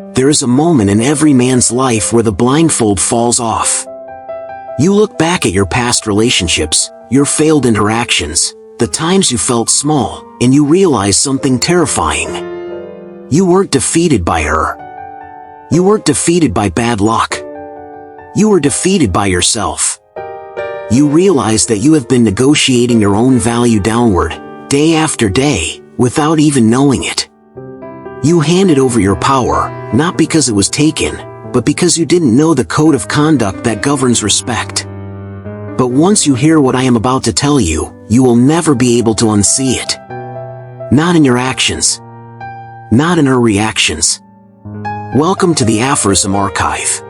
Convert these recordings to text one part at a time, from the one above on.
There is a moment in every man's life where the blindfold falls off. You look back at your past relationships, your failed interactions, the times you felt small, and you realize something terrifying. You weren't defeated by her. You weren't defeated by bad luck. You were defeated by yourself. You realize that you have been negotiating your own value downward, day after day, without even knowing it. You handed over your power, not because it was taken, but because you didn't know the code of conduct that governs respect. But once you hear what I am about to tell you, you will never be able to unsee it. Not in your actions. Not in her reactions. Welcome to the Aphorism Archive.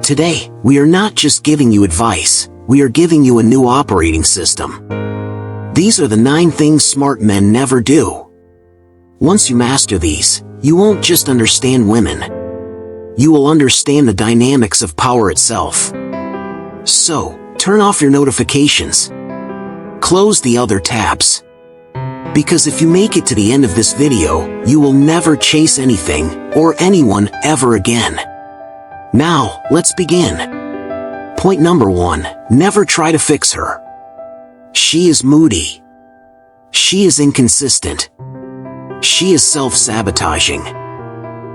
Today, we are not just giving you advice, we are giving you a new operating system. These are the 9 things smart men never do. Once you master these, you won't just understand women. You will understand the dynamics of power itself. So, turn off your notifications. Close the other tabs. Because if you make it to the end of this video, you will never chase anything, or anyone, ever again. Now, let's begin. Point number 1, never try to fix her. She is moody. She is inconsistent. She is self-sabotaging.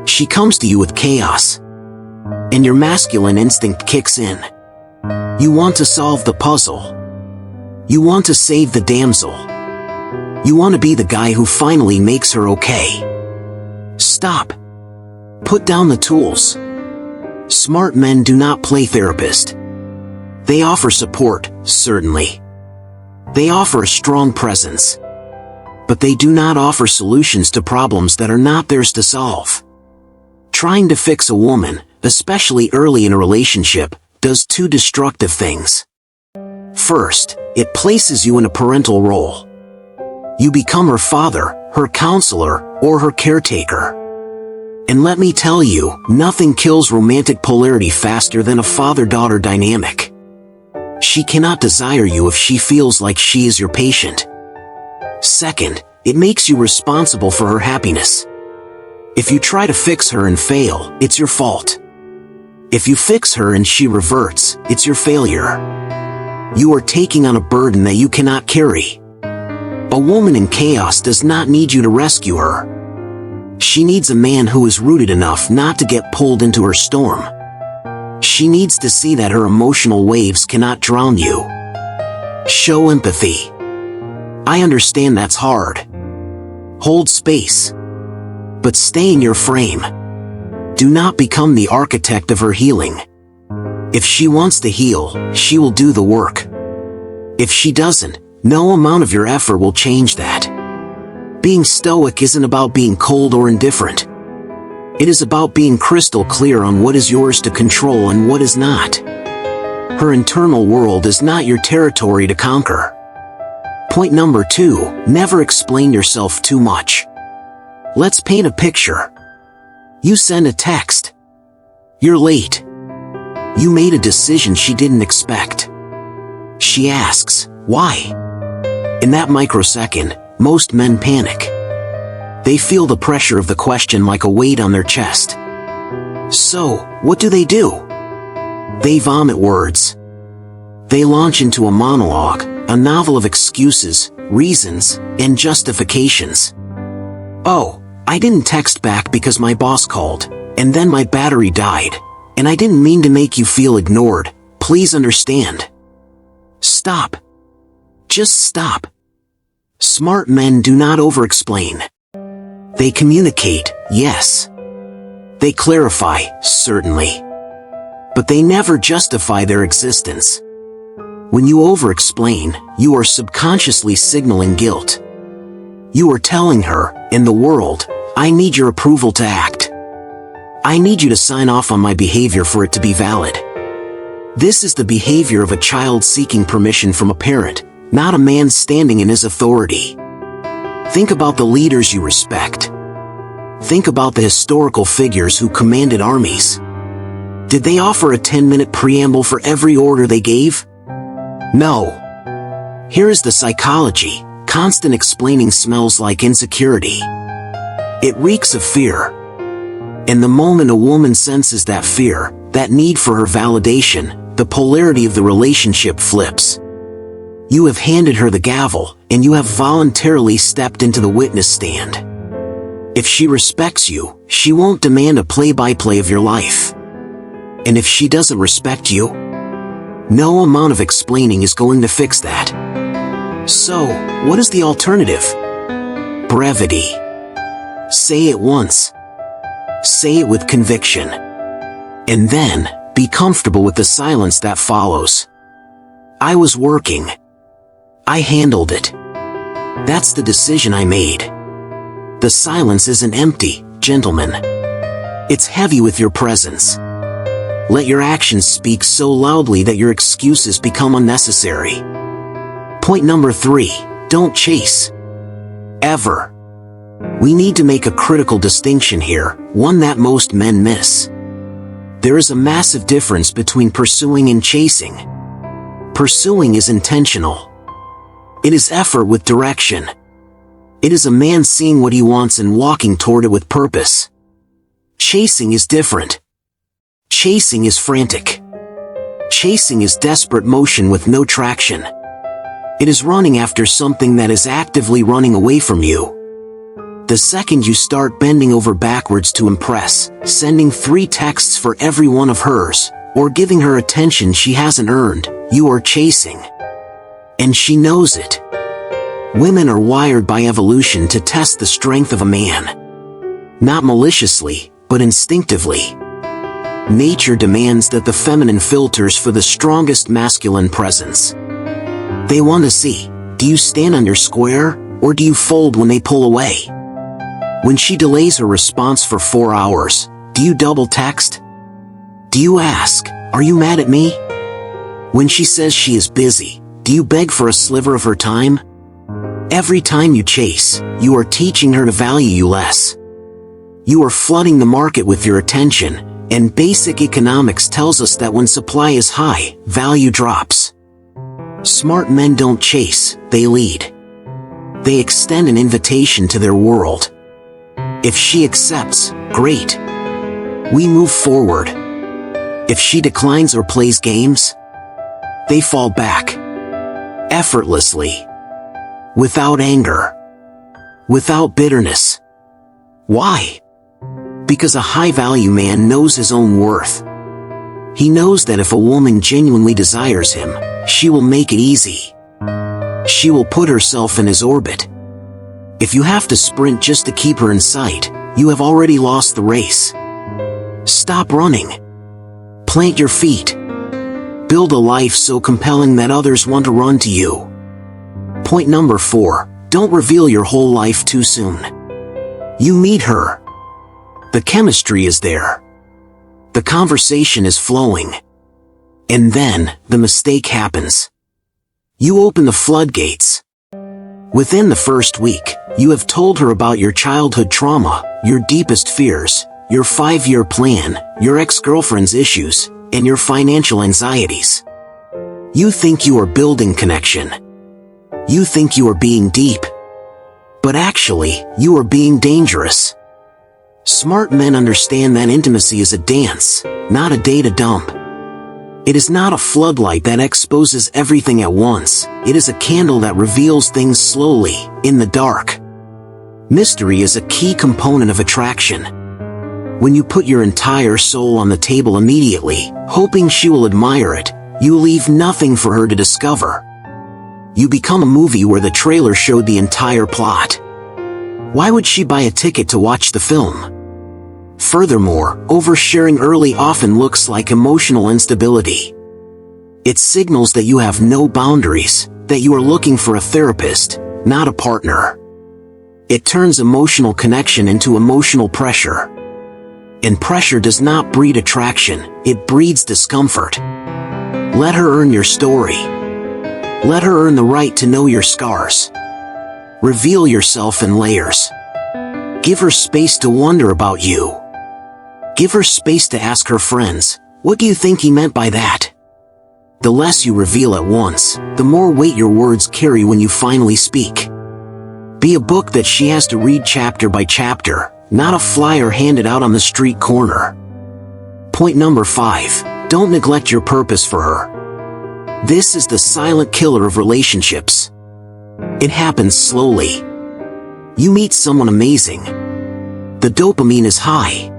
She comes to you with chaos. And your masculine instinct kicks in. You want to solve the puzzle. You want to save the damsel. You want to be the guy who finally makes her okay. Stop. Put down the tools. Smart men do not play therapist. They offer support, certainly. They offer a strong presence. But they do not offer solutions to problems that are not theirs to solve. Trying to fix a woman, especially early in a relationship, does 2 destructive things. First, it places you in a parental role. You become her father, her counselor, or her caretaker. And let me tell you, nothing kills romantic polarity faster than a father-daughter dynamic. She cannot desire you if she feels like she is your patient. Second, it makes you responsible for her happiness. If you try to fix her and fail, it's your fault. If you fix her and she reverts, it's your failure. You are taking on a burden that you cannot carry. A woman in chaos does not need you to rescue her. She needs a man who is rooted enough not to get pulled into her storm. She needs to see that her emotional waves cannot drown you. Show empathy. I understand that's hard. Hold space. But stay in your frame. Do not become the architect of her healing. If she wants to heal, she will do the work. If she doesn't, no amount of your effort will change that. Being stoic isn't about being cold or indifferent. It is about being crystal clear on what is yours to control and what is not. Her internal world is not your territory to conquer. Point number 2, never explain yourself too much. Let's paint a picture. You send a text. You're late. You made a decision she didn't expect. She asks, why? In that microsecond, most men panic. They feel the pressure of the question like a weight on their chest. So, what do? They vomit words. They launch into a monologue, a novel of excuses, reasons, and justifications. Oh, I didn't text back because my boss called, and then my battery died, and I didn't mean to make you feel ignored, please understand. Stop. Just stop. Smart men do not over-explain. They communicate, yes. They clarify, certainly. But they never justify their existence. When you over-explain, you are subconsciously signaling guilt. You are telling her, and the world, I need your approval to act. I need you to sign off on my behavior for it to be valid. This is the behavior of a child seeking permission from a parent, not a man standing in his authority. Think about the leaders you respect. Think about the historical figures who commanded armies. Did they offer a 10-minute preamble for every order they gave? No. Here is the psychology. Constant explaining smells like insecurity. It reeks of fear. And the moment a woman senses that fear, that need for her validation, the polarity of the relationship flips. You have handed her the gavel, and you have voluntarily stepped into the witness stand. If she respects you, she won't demand a play-by-play of your life. And if she doesn't respect you, no amount of explaining is going to fix that. So, what is the alternative? Brevity. Say it once. Say it with conviction. And then, be comfortable with the silence that follows. I was working. I handled it. That's the decision I made. The silence isn't empty, gentlemen. It's heavy with your presence. Let your actions speak so loudly that your excuses become unnecessary. Point number 3, don't chase. Ever. We need to make a critical distinction here, one that most men miss. There is a massive difference between pursuing and chasing. Pursuing is intentional. It is effort with direction. It is a man seeing what he wants and walking toward it with purpose. Chasing is different. Chasing is frantic. Chasing is desperate motion with no traction. It is running after something that is actively running away from you. The second you start bending over backwards to impress, sending 3 texts for every one of hers, or giving her attention she hasn't earned, you are chasing. And she knows it. Women are wired by evolution to test the strength of a man. Not maliciously, but instinctively. Nature demands that the feminine filters for the strongest masculine presence. They want to see, do you stand on your square, or do you fold when they pull away? When she delays her response for 4 hours, do you double text? Do you ask, are you mad at me? When she says she is busy, do you beg for a sliver of her time? Every time you chase, you are teaching her to value you less. You are flooding the market with your attention, and basic economics tells us that when supply is high, value drops. Smart men don't chase, they lead. They extend an invitation to their world. If she accepts, great. We move forward. If she declines or plays games, they fall back. Effortlessly. Without anger. Without bitterness. Why? Because a high-value man knows his own worth. He knows that if a woman genuinely desires him, she will make it easy. She will put herself in his orbit. If you have to sprint just to keep her in sight, you have already lost the race. Stop running. Plant your feet. Build a life so compelling that others want to run to you. Point number 4, don't reveal your whole life too soon. You meet her. The chemistry is there. The conversation is flowing. And then, the mistake happens. You open the floodgates. Within the first week, you have told her about your childhood trauma, your deepest fears, your 5-year plan, your ex-girlfriend's issues, and your financial anxieties. You think you are building connection. You think you are being deep. But actually, you are being dangerous. Smart men understand that intimacy is a dance, not a data dump. It is not a floodlight that exposes everything at once. It is a candle that reveals things slowly, in the dark. Mystery is a key component of attraction. When you put your entire soul on the table immediately, hoping she will admire it, you leave nothing for her to discover. You become a movie where the trailer showed the entire plot. Why would she buy a ticket to watch the film? Furthermore, oversharing early often looks like emotional instability. It signals that you have no boundaries, that you are looking for a therapist, not a partner. It turns emotional connection into emotional pressure. And pressure does not breed attraction, it breeds discomfort. Let her earn your story. Let her earn the right to know your scars. Reveal yourself in layers. Give her space to wonder about you. Give her space to ask her friends, what do you think he meant by that? The less you reveal at once, the more weight your words carry when you finally speak. Be a book that she has to read chapter by chapter, not a flyer handed out on the street corner. Point number 5. Don't neglect your purpose for her. This is the silent killer of relationships. It happens slowly. You meet someone amazing. The dopamine is high.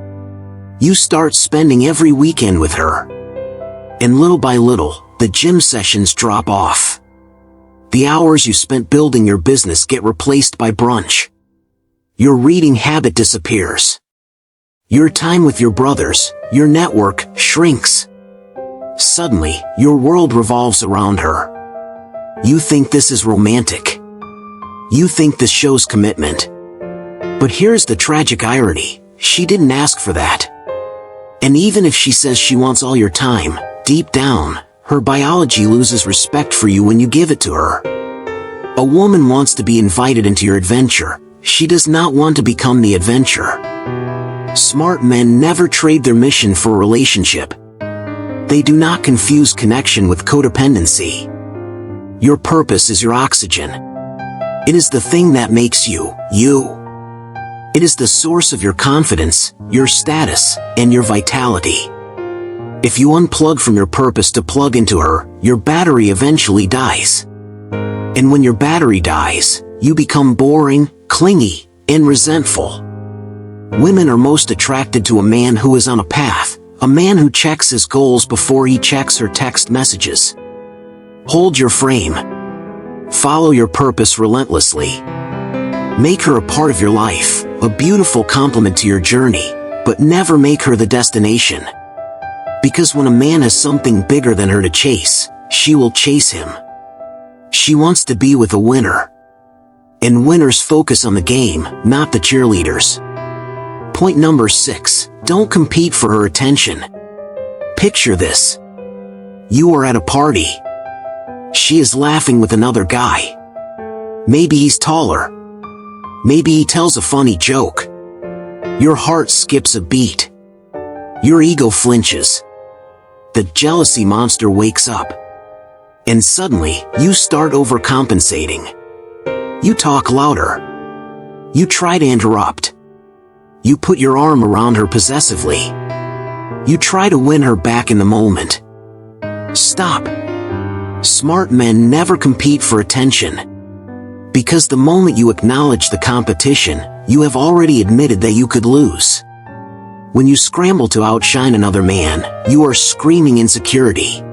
You start spending every weekend with her. And little by little, the gym sessions drop off. The hours you spent building your business get replaced by brunch. Your reading habit disappears. Your time with your brothers, your network, shrinks. Suddenly, your world revolves around her. You think this is romantic. You think this shows commitment. But here's the tragic irony. She didn't ask for that. And even if she says she wants all your time, deep down, her biology loses respect for you when you give it to her. A woman wants to be invited into your adventure. She does not want to become the adventure. Smart men never trade their mission for a relationship. They do not confuse connection with codependency. Your purpose is your oxygen. It is the thing that makes you, you. It is the source of your confidence, your status, and your vitality. If you unplug from your purpose to plug into her, your battery eventually dies. And when your battery dies, you become boring, clingy, and resentful. Women are most attracted to a man who is on a path, a man who checks his goals before he checks her text messages. Hold your frame. Follow your purpose relentlessly. Make her a part of your life, a beautiful complement to your journey, but never make her the destination. Because when a man has something bigger than her to chase, she will chase him. She wants to be with a winner. And winners focus on the game, not the cheerleaders. Point number 6. Don't compete for her attention. Picture this. You are at a party. She is laughing with another guy. Maybe he's taller. Maybe he tells a funny joke. Your heart skips a beat. Your ego flinches. The jealousy monster wakes up. And suddenly, you start overcompensating. You talk louder. You try to interrupt. You put your arm around her possessively. You try to win her back in the moment. Stop. Smart men never compete for attention. Because the moment you acknowledge the competition, you have already admitted that you could lose. When you scramble to outshine another man, you are screaming insecurity.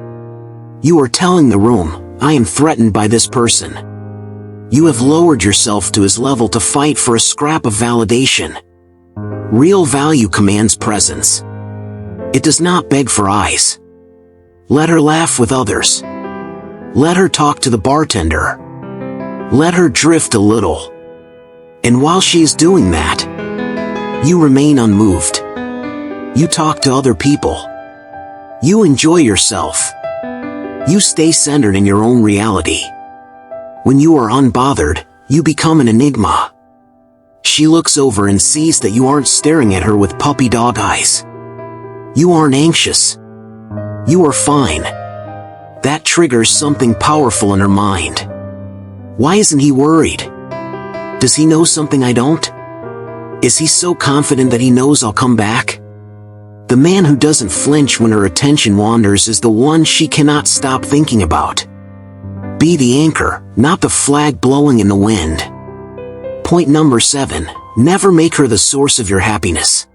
You are telling the room, I am threatened by this person. You have lowered yourself to his level to fight for a scrap of validation. Real value commands presence. It does not beg for eyes. Let her laugh with others. Let her talk to the bartender. Let her drift a little. And while she is doing that, you remain unmoved. You talk to other people. You enjoy yourself. You stay centered in your own reality. When you are unbothered, you become an enigma. She looks over and sees that you aren't staring at her with puppy dog eyes. You aren't anxious. You are fine. That triggers something powerful in her mind. Why isn't he worried? Does he know something I don't? Is he so confident that he knows I'll come back? The man who doesn't flinch when her attention wanders is the one she cannot stop thinking about. Be the anchor, not the flag blowing in the wind. Point number 7. Never make her the source of your happiness.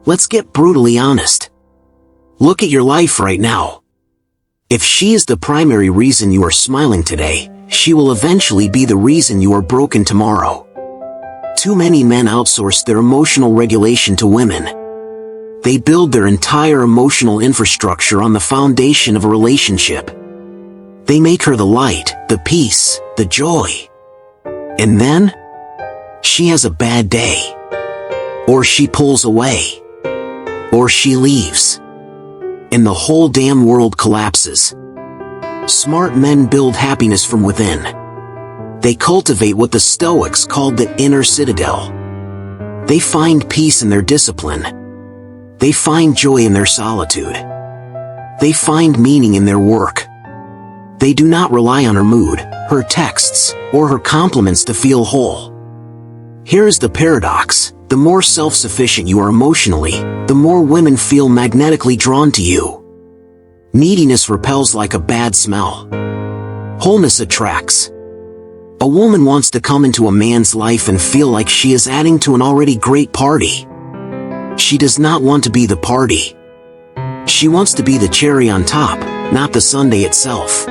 Let's get brutally honest. Look at your life right now. If she is the primary reason you are smiling today, she will eventually be the reason you are broken tomorrow. Too many men outsource their emotional regulation to women. They build their entire emotional infrastructure on the foundation of a relationship. They make her the light, the peace, the joy. And then, she has a bad day. Or she pulls away. Or she leaves. And the whole damn world collapses. Smart men build happiness from within. They cultivate what the Stoics called the inner citadel. They find peace in their discipline. They find joy in their solitude. They find meaning in their work. They do not rely on her mood, her texts, or her compliments to feel whole. Here is the paradox. The more self-sufficient you are emotionally, the more women feel magnetically drawn to you. Neediness repels like a bad smell. Wholeness attracts. A woman wants to come into a man's life and feel like she is adding to an already great party. She does not want to be the party. She wants to be the cherry on top, not the sundae itself.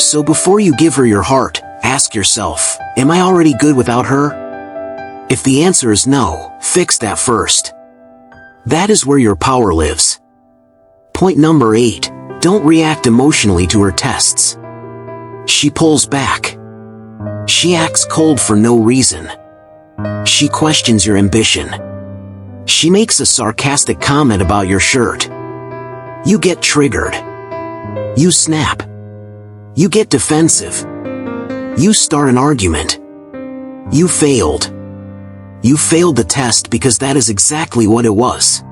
So before you give her your heart, ask yourself, am I already good without her? If the answer is no, fix that first. That is where your power lives. Point number 8, don't react emotionally to her tests. She pulls back. She acts cold for no reason. She questions your ambition. She makes a sarcastic comment about your shirt. You get triggered. You snap. You get defensive. You start an argument. You failed. You failed the test because that is exactly what it was.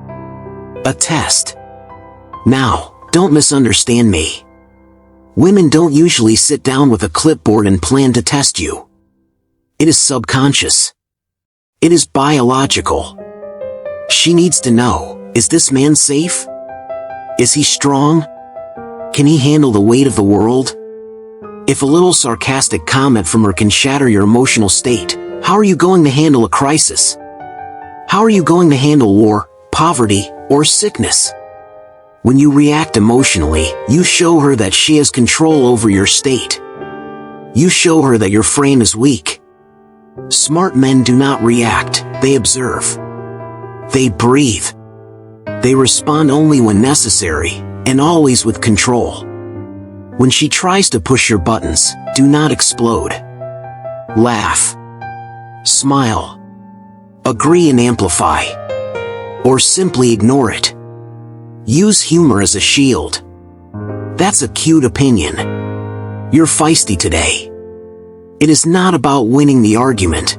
A test. Now, don't misunderstand me. Women don't usually sit down with a clipboard and plan to test you. It is subconscious. It is biological. She needs to know, is this man safe? Is he strong? Can he handle the weight of the world? If a little sarcastic comment from her can shatter your emotional state, how are you going to handle a crisis? How are you going to handle war, poverty, or sickness? When you react emotionally, you show her that she has control over your state. You show her that your frame is weak. Smart men do not react, they observe. They breathe. They respond only when necessary, and always with control. When she tries to push your buttons, do not explode. Laugh. Smile. Agree and amplify. Or simply ignore it. Use humor as a shield. That's a cute opinion. You're feisty today. It is not about winning the argument.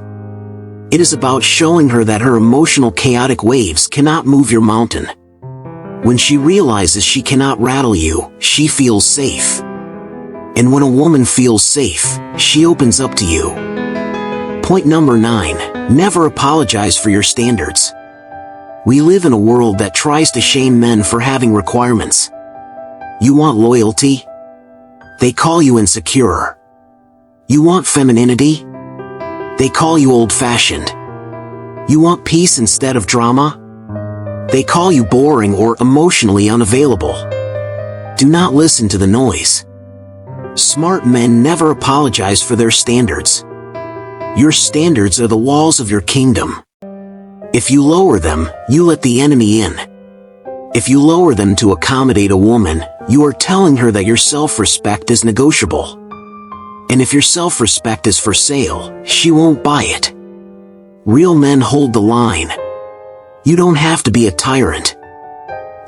It is about showing her that her emotional chaotic waves cannot move your mountain. When she realizes she cannot rattle you, she feels safe. And when a woman feels safe, she opens up to you. Point number 9, never apologize for your standards. We live in a world that tries to shame men for having requirements. You want loyalty? They call you insecure. You want femininity? They call you old-fashioned. You want peace instead of drama? They call you boring or emotionally unavailable. Do not listen to the noise. Smart men never apologize for their standards. Your standards are the walls of your kingdom. If you lower them, you let the enemy in. If you lower them to accommodate a woman, you are telling her that your self-respect is negotiable. And if your self-respect is for sale, she won't buy it. Real men hold the line. You don't have to be a tyrant.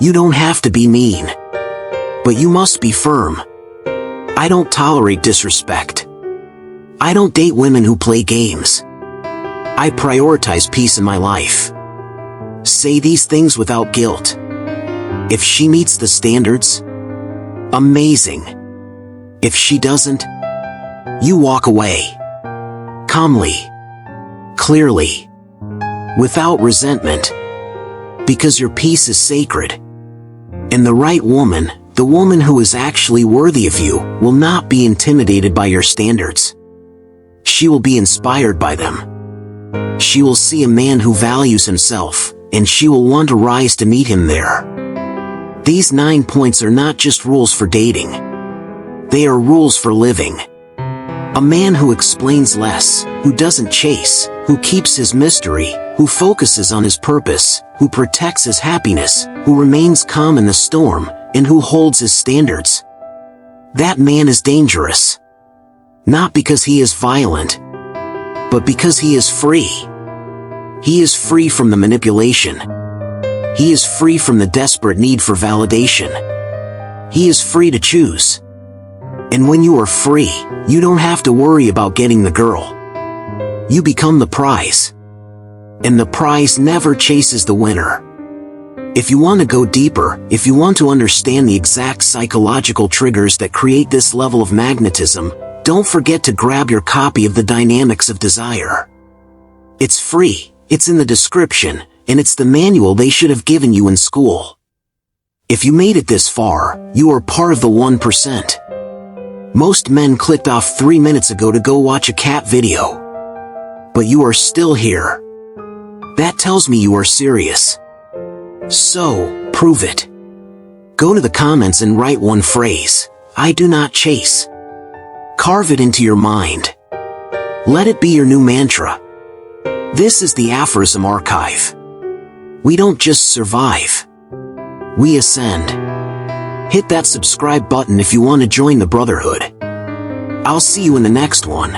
You don't have to be mean. But you must be firm. I don't tolerate disrespect. I don't date women who play games. I prioritize peace in my life. Say these things without guilt. If she meets the standards, amazing. If she doesn't, you walk away. Calmly. Clearly. Without resentment. Because your peace is sacred. And the right woman, the woman who is actually worthy of you, will not be intimidated by your standards. She will be inspired by them. She will see a man who values himself, and she will want to rise to meet him there. These 9 points are not just rules for dating. They are rules for living. A man who explains less, who doesn't chase, who keeps his mystery, who focuses on his purpose, who protects his happiness, who remains calm in the storm, and who holds his standards. That man is dangerous. Not because he is violent, but because he is free. He is free from the manipulation. He is free from the desperate need for validation. He is free to choose. And when you are free, you don't have to worry about getting the girl. You become the prize. And the prize never chases the winner. If you want to go deeper, if you want to understand the exact psychological triggers that create this level of magnetism, don't forget to grab your copy of The Dynamics of Desire. It's free, it's in the description, and it's the manual they should have given you in school. If you made it this far, you are part of the 1%. Most men clicked off 3 minutes ago to go watch a cat video. But you are still here. That tells me you are serious. So, prove it. Go to the comments and write one phrase, "I do not chase." Carve it into your mind. Let it be your new mantra. This is the Aphorism Archive. We don't just survive. We ascend. Hit that subscribe button if you want to join the brotherhood. I'll see you in the next one.